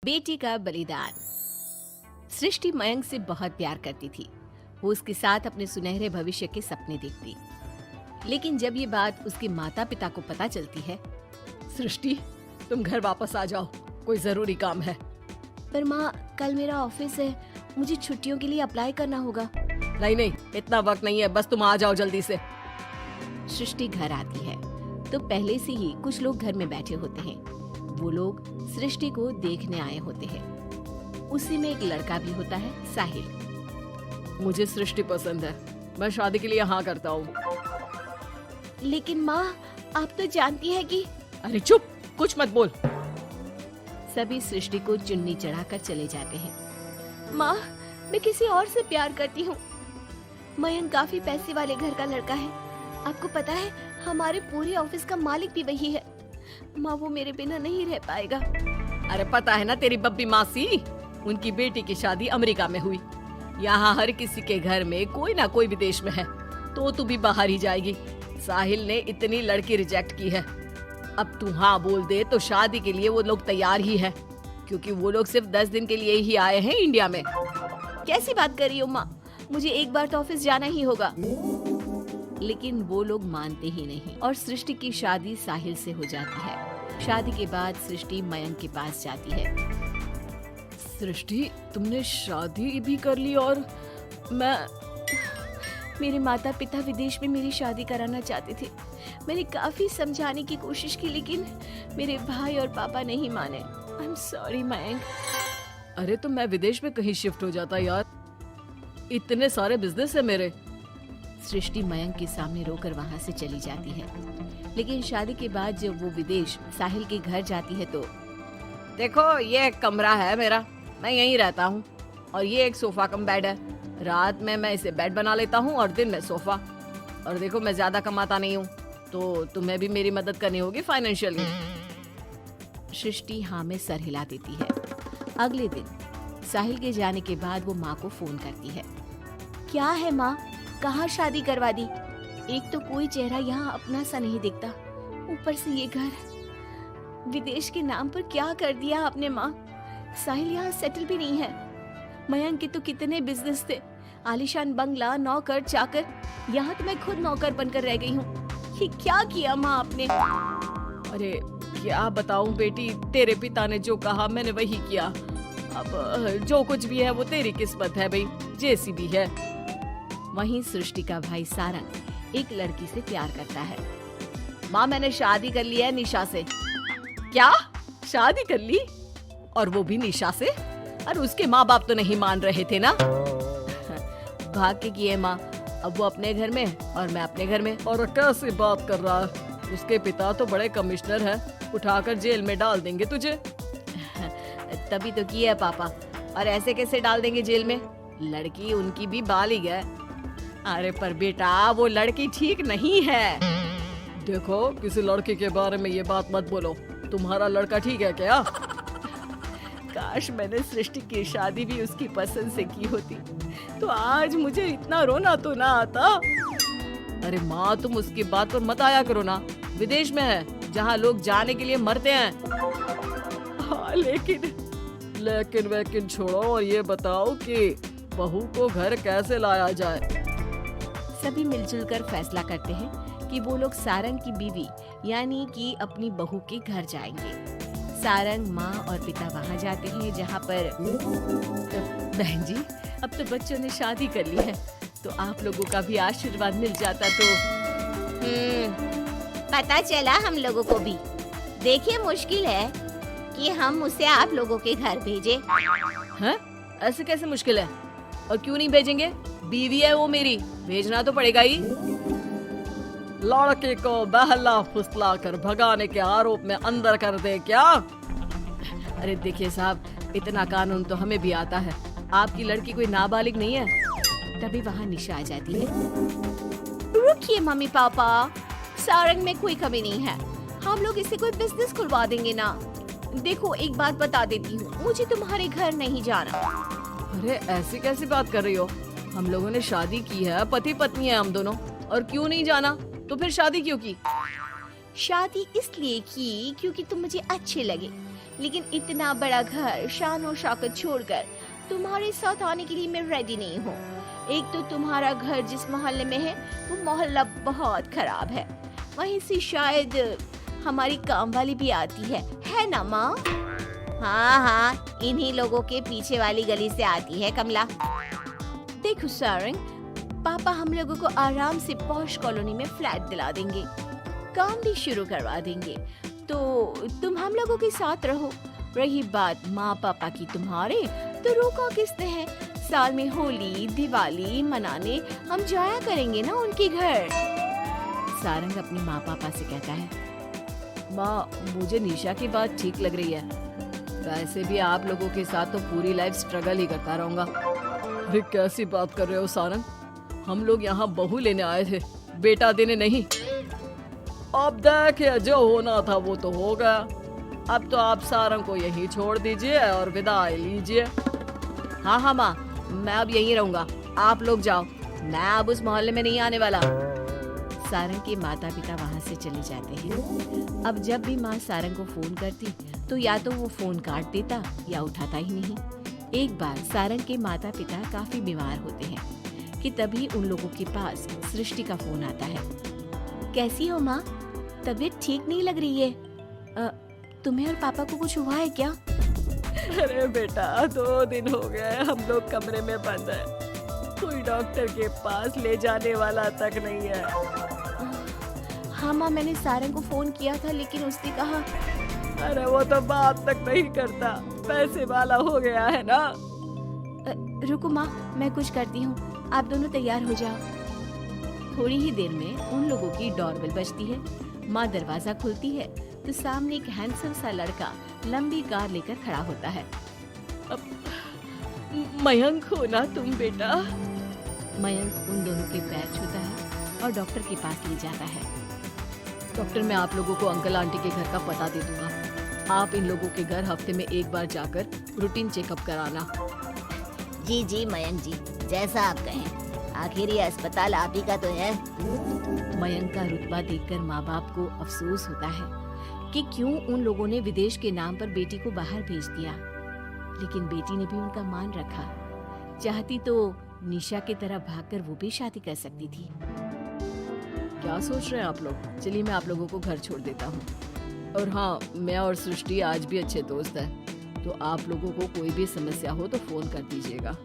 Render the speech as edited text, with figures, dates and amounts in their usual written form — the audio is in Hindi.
बेटी का बलिदान। सृष्टि मयंक से बहुत प्यार करती थी। वो उसके साथ अपने सुनहरे भविष्य के सपने देखती। लेकिन जब ये बात उसके माता पिता को पता चलती है, सृष्टि, तुम घर वापस आ जाओ, कोई जरूरी काम है। पर माँ, कल मेरा ऑफिस है, मुझे छुट्टियों के लिए अप्लाई करना होगा। नहीं, इतना वक्त नहीं है, बस तुम आ जाओ जल्दी से। सृष्टि घर आती है तो पहले से ही कुछ लोग घर में बैठे होते हैं। वो लोग सृष्टि को देखने आए होते हैं। उसी में एक लड़का भी होता है, साहिल। मुझे सृष्टि पसंद है, मैं शादी के लिए हाँ करता हूँ। लेकिन माँ, आप तो जानती है कि... अरे चुप, कुछ मत बोल। सभी सृष्टि को चुन्नी चढ़ाकर चले जाते हैं। माँ, मैं किसी और से प्यार करती हूँ। मयंक काफी पैसे वाले घर का लड़का है। आपको पता है, हमारे पूरे ऑफिस का मालिक भी वही है। माँ, वो मेरे बिना नहीं रह पाएगा। अरे पता है ना तेरी बब्बी मासी, उनकी बेटी की शादी अमेरिका में हुई। यहाँ हर किसी के घर में कोई ना कोई विदेश में है, तो तू भी बाहर ही जाएगी। साहिल ने इतनी लड़की रिजेक्ट की है। अब तू हाँ बोल दे तो शादी के लिए वो लोग तैयार ही है, क्योंकि वो लोग सिर्फ 10 दिन के लिए ही आए हैं इंडिया में। कैसी बात कर रही हो माँ, मुझे एक बार तो ऑफिस जाना ही होगा। लेकिन वो लोग मानते ही नहीं और सृष्टि की शादी साहिल से हो जाती है। शादी के बाद सृष्टि मयंक के पास जाती है। सृष्टि, तुमने शादी भी कर ली और मेरे माता पिता विदेश में मेरी शादी कराना चाहते थे। मैंने काफी समझाने की कोशिश की, लेकिन मेरे भाई और पापा नहीं माने। I am sorry Mayank. अरे तो मैं विदेश में कहीं शिफ्ट हो जाता यार, इतने सारे बिजनेस है मेरे। सृष्टि मयंक के सामने रोकर वहाँ से चली जाती है। लेकिन शादी के बाद जब वो विदेश साहिल के घर जाती है तो... देखो, ये एक कमरा है मेरा, मैं यहीं रहता हूँ, और ये एक सोफा कम बेड है। रात में मैं इसे बेड बना लेता हूँ और दिन में सोफा। और देखो, मैं ज्यादा कमाता नहीं हूँ, तो तुम्हें भी मेरी मदद करनी होगी फाइनेंशियली। सृष्टि हाँ में सर हिला देती है। अगले दिन साहिल के जाने के बाद वो माँ को फोन करती है। क्या है माँ, कहाँ शादी करवा दी? एक तो कोई चेहरा यहाँ अपना सा नहीं दिखता, ऊपर से ये घर। विदेश के नाम पर क्या कर दिया आपने माँ? साहिल यहाँ सेटल भी नहीं है। मयंक के तो कितने बिजनेस थे, आलीशान बंगला, नौकर चाकर। यहाँ तो मैं खुद नौकर बनकर रह गई हूँ। ये क्या किया माँ आपने? अरे क्या बताऊं बेटी, तेरे पिता ने जो कहा मैंने वही किया। अब जो कुछ भी है वो तेरी किस्मत है भाई, जैसी भी है। वहीं सृष्टि का भाई सारंग एक लड़की से प्यार करता है। माँ, मैंने शादी कर ली है निशा से। क्या? शादी कर ली? और वो भी निशा से? और उसके माँ बाप तो नहीं मान रहे थे ना? भाग्य की है माँ, अब वो अपने घर में और मैं अपने घर में। और कैसे बात कर रहा है? उसके पिता तो बड़े कमिश्नर हैं, उठाकर जेल में डाल देंगे तुझे। तभी तो किया है पापा। और ऐसे कैसे डाल देंगे जेल में? लड़की उनकी भी बालिग है। अरे पर बेटा, वो लड़की ठीक नहीं है। देखो, किसी लड़की के बारे में ये बात मत बोलो। तुम्हारा लड़का ठीक है क्या? काश मैंने सृष्टि की शादी भी उसकी पसंद से की होती, तो आज मुझे इतना रोना तो ना आता। अरे माँ, तुम उसकी बात पर मत आया करो ना। विदेश में है, जहाँ लोग जाने के लिए मरते हैं। हाँ, लेकिन छोड़ो और ये बताओ कि बहू को घर कैसे लाया जाए। सभी मिलजुल कर फैसला करते हैं कि वो लोग सारंग की बीवी यानी कि अपनी बहू के घर जाएंगे। सारंग, माँ और पिता वहाँ जाते हैं, जहाँ पर... बहन जी, अब तो बच्चों ने शादी कर ली है, तो आप लोगों का भी आशीर्वाद मिल जाता तो... पता चला हम लोगों को भी। देखिए, मुश्किल है कि हम उसे आप लोगों के घर भेजें। हैं? ऐसे कैसे मुश्किल है? और क्यों नहीं भेजेंगे? बीवी है वो मेरी, भेजना तो पड़ेगा ही। लड़के को बहला फुसला कर भगाने के आरोप में अंदर कर दे क्या? अरे देखिए साहब, इतना कानून तो हमें भी आता है। आपकी लड़की कोई नाबालिग नहीं है। तभी वहाँ निशा आ जाती है। रुकिए मम्मी पापा, सारंग में कोई कमी नहीं है। हम लोग इसे कोई बिजनेस खुलवा देंगे ना। देखो, एक बात बता देती हूँ, मुझे तुम्हारे घर नहीं जाना। अरे ऐसी कैसी बात कर रही हो? हम लोगों ने शादी की है, पति पत्नी है हम दोनों, और क्यों नहीं जाना? तो फिर शादी क्यों की? शादी इसलिए की क्योंकि तुम मुझे अच्छे लगे। लेकिन इतना बड़ा घर शान और शौकत छोड़कर तुम्हारे साथ आने के लिए मैं रेडी नहीं हूँ। एक तो तुम्हारा घर जिस मोहल्ले में है वो मोहल्ला बहुत खराब है, वहीं से शायद हमारी काम वाली भी आती है ना माँ? हाँ हाँ, इन्हीं लोगों के पीछे वाली गली से आती है कमला। देखो सारंग, पापा हम लोगों को आराम से पॉश कॉलोनी में फ्लैट दिला देंगे, काम भी शुरू करवा देंगे, तो तुम हम लोगों के साथ रहो। रही बात माँ पापा की तुम्हारे, तो रोका किसने है? साल में होली दिवाली मनाने हम जाया करेंगे ना उनके घर। सारंग अपने माँ पापा से कहता है, माँ मुझे निशा की बात ठीक लग रही है, वैसे भी आप लोगों के साथ तो पूरी लाइफ स्ट्रगल ही करता रहूंगा। अरे कैसी बात कर रहे हो सारंग, हम लोग यहाँ बहू लेने आए थे, बेटा देने नहीं। अब देखिए जो होना था वो तो हो गया, अब तो आप सारंग को यहीं छोड़ दीजिए और विदाई लीजिए। हाँ हाँ माँ, मैं अब यहीं रहूंगा, आप लोग जाओ, मैं अब उस मोहल्ले में नहीं आने वाला। सारंग के माता पिता वहाँ से चले जाते हैं। अब जब भी माँ सारंग को फोन करती तो या तो वो फोन काट देता या उठाता ही नहीं। एक बार सारंग के माता पिता काफी बीमार होते हैं कि तभी उन लोगों के पास सृष्टि का फोन आता है। कैसी हो माँ? तबीयत ठीक नहीं लग रही है। तुम्हें और पापा को कुछ हुआ है क्या? अरे बेटा 2 दिन हो गए हम लोग कमरे में बंद है, कोई डॉक्टर के पास ले जाने वाला तक नहीं है। हाँ माँ, मैंने सारंग को फोन किया था लेकिन उसने कहा। अरे वो तो बात तक नहीं करता, पैसे वाला हो गया है ना। रुको माँ, मैं कुछ करती हूँ, आप दोनों तैयार हो जाओ। थोड़ी ही देर में उन लोगों की डोरबेल बजती है। माँ दरवाजा खुलती है तो सामने एक हैंडसम सा लड़का लंबी कार लेकर खड़ा होता है। मयंक हो ना तुम बेटा? मयंक उन दोनों के पैर छूता है और डॉक्टर के पास ले जाता है। डॉक्टर, मैं आप लोगों को अंकल आंटी के घर का पता दे दूंगा, आप इन लोगों के घर हफ्ते में एक बार जाकर रूटीन चेकअप कराना। जी जी मयंक जी, जैसा आप कहें, आखिर ये अस्पताल आप ही का तो है। मयंक का रुतबा देखकर माँ बाप को अफसोस होता है कि क्यों उन लोगों ने विदेश के नाम पर बेटी को बाहर भेज दिया, लेकिन बेटी ने भी उनका मान रखा। चाहती तो निशा की तरह भागकर वो भी शादी कर सकती थी। क्या सोच रहे हैं आप लोग? चलिए मैं आप लोगों को घर छोड़ देता हूँ। और हाँ, मैं और सृष्टि आज भी अच्छे दोस्त हैं, तो आप लोगों को कोई भी समस्या हो तो फोन कर दीजिएगा।